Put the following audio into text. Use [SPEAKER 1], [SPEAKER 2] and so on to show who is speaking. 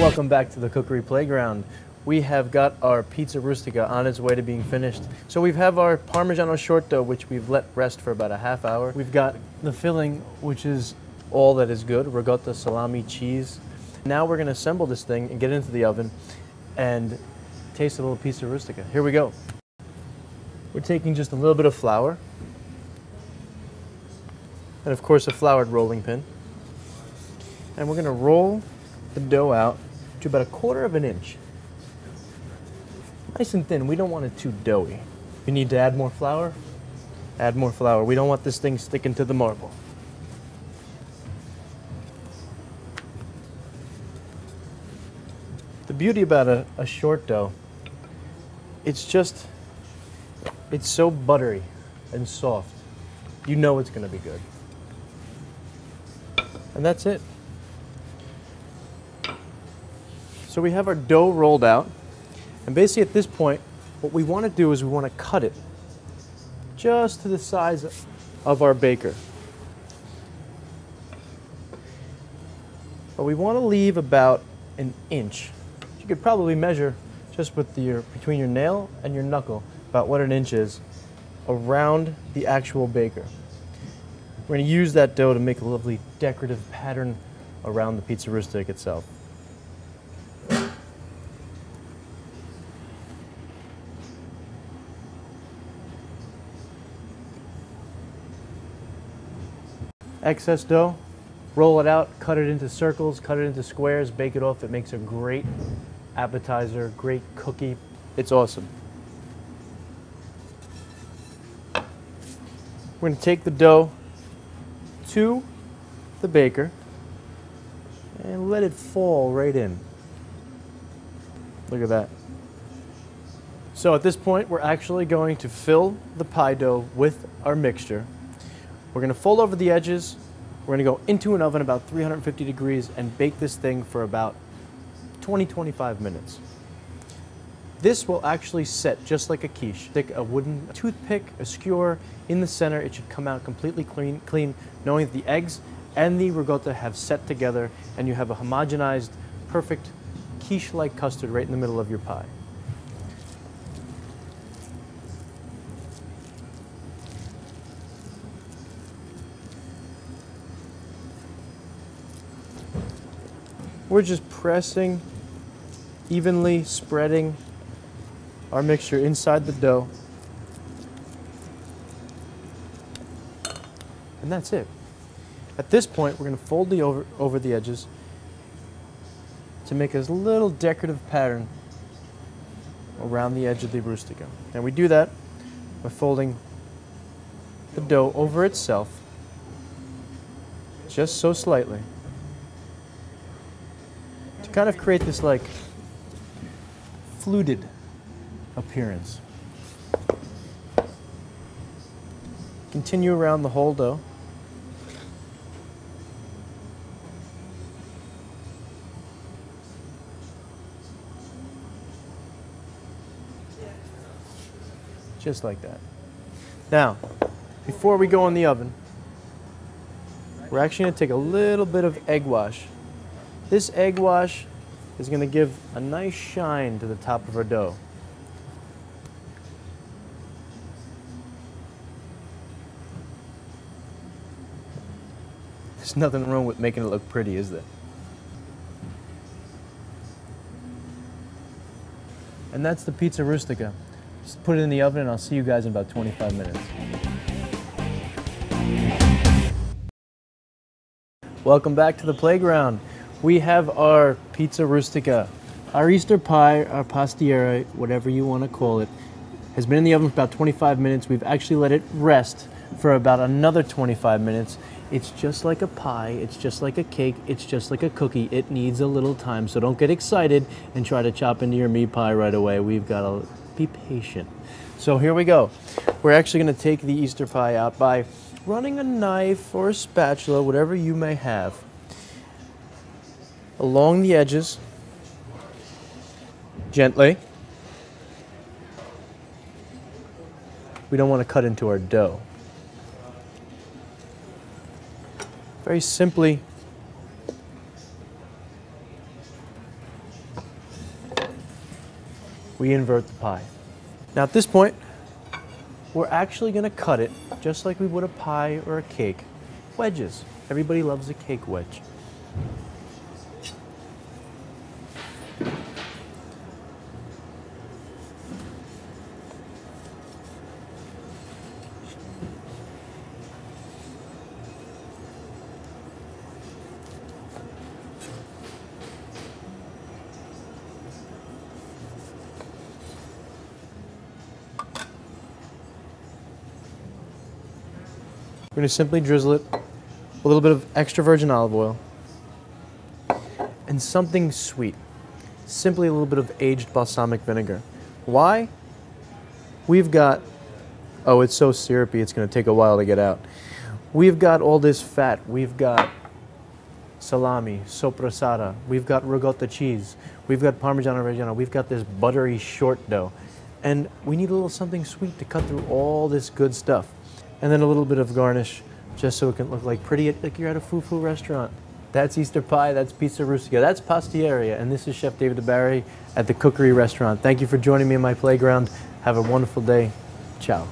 [SPEAKER 1] welcome back to the Cookery Playground. We have got our Pizza Rustica on its way to being finished. So we have our Parmigiano short dough, which we've let rest for about a half hour. We've got the filling, which is all that is good, ricotta, salami, cheese. Now we're gonna assemble this thing and get it into the oven and taste a little Pizza Rustica. Here we go. We're taking just a little bit of flour, and of course a floured rolling pin. And we're gonna roll the dough out to about 1/4 of an inch. Nice and thin, we don't want it too doughy. If you need to add more flour, add more flour. We don't want this thing sticking to the marble. The beauty about a short dough, it's so buttery and soft. You know it's gonna be good. And that's it. So we have our dough rolled out, and basically at this point, what we want to do is we want to cut it just to the size of our baker. But we want to leave about an inch. You could probably measure just with between your nail and your knuckle about what an inch is around the actual baker. We're going to use that dough to make a lovely decorative pattern around the Pizza Rustica itself. Excess dough, roll it out, cut it into circles, cut it into squares, bake it off. It makes a great appetizer, great cookie. It's awesome. We're going to take the dough to the baker and let it fall right in. Look at that. So at this point, we're actually going to fill the pie dough with our mixture. We're going to fold over the edges. We're going to go into an oven about 350 degrees and bake this thing for about 20-25 minutes. This will actually set just like a quiche. Stick a wooden toothpick, a skewer in the center. It should come out completely clean, knowing that the eggs and the ricotta have set together and you have a homogenized, perfect quiche-like custard right in the middle of your pie. We're just pressing, evenly spreading our mixture inside the dough. And that's it. At this point, we're going to fold over the edges to make a little decorative pattern around the edge of the rustica. And we do that by folding the dough over itself, just so slightly, to kind of create this like fluted appearance. Continue around the whole dough. Just like that. Now, before we go in the oven, we're actually going to take a little bit of egg wash. This egg wash is going to give a nice shine to the top of our dough. There's nothing wrong with making it look pretty, is there? And that's the Pizza Rustica. Just put it in the oven and I'll see you guys in about 25 minutes. Welcome back to the playground. We have our Pizza Rustica. Our Easter pie, our pastiera, whatever you want to call it, has been in the oven for about 25 minutes. We've actually let it rest for about another 25 minutes. It's just like a pie, it's just like a cake, it's just like a cookie. It needs a little time, so don't get excited and try to chop into your meat pie right away. We've got to be patient. So here we go. We're actually going to take the Easter pie out by running a knife or a spatula, whatever you may have, along the edges, gently. We don't want to cut into our dough. Very simply we invert the pie. Now at this point, we're actually gonna cut it just like we would a pie or a cake. Wedges. Everybody loves a cake wedge. We're going to simply drizzle it with a little bit of extra virgin olive oil and something sweet. Simply a little bit of aged balsamic vinegar. Why? We've got, oh, it's so syrupy, it's going to take a while to get out. We've got all this fat. We've got salami, sopressata. We've got ricotta cheese. We've got Parmigiano Reggiano. We've got this buttery short dough. And we need a little something sweet to cut through all this good stuff. And then a little bit of garnish, just so it can look like pretty, like you're at a foo-foo restaurant. That's Easter pie, that's Pizza Rustica, that's Pastiera, and this is Chef David DiBari at the Cookery Restaurant. Thank you for joining me in my playground. Have a wonderful day. Ciao.